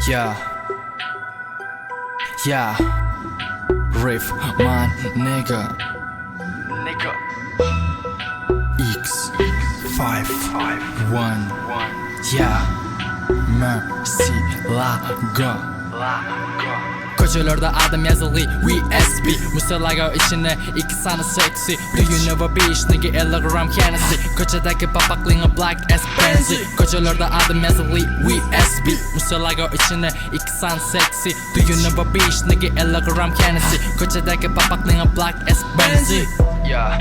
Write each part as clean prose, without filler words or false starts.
Yeah, yeah, Riff, man, nigga, X551, yeah, Mercy, Lago. Kocalarda adım yazılı VSB Musalago içine 2 tane seksi. Do you know a bitch nigga 50 gram kendisi. Koçadaki papaklığına black as benzi. Kocalarda adım yazılı VSB Musalago içine 2 tane seksi. Do you know a bitch nigga 50 gram kendisi. Koçadaki papaklığına black as benzi. Yeah.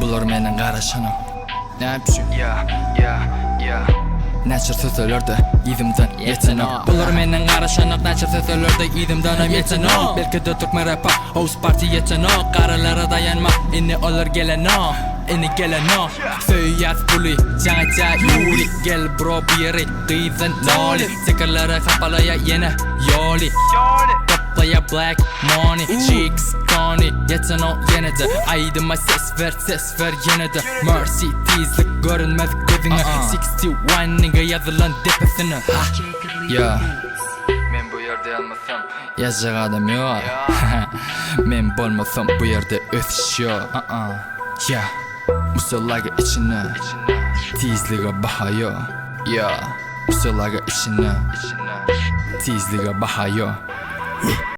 Bulur menin qarashını. Ne yapışım? Yeah. Nəçir sötülürdü idimdən yetin o. Bulur menin qarashını. Nəçir sötülürdü idimdən yetin o. Belki de Türkmen rapa house party yetin o. Qarılara dayanma inni olur gelen o. İni gelen o. Söyət puli Cana yuri. Gel bro bir yeri qıydın noli. Tekirləri kapalaya yeni yoli. Toplaya black money Chicks Connie yetin o yine de. Aydıma ses ver yine de. Mercy tizlik görünmez gözüne. 61 nigga yazılan tepesine. Ya Men bu yerde yanmasam. yazacak adam yok. Men bolmasam bu yerde ötüş yok. Ya musalaga içine tizliğe baha yok. Ya musalaga içine tizliğe baha yok.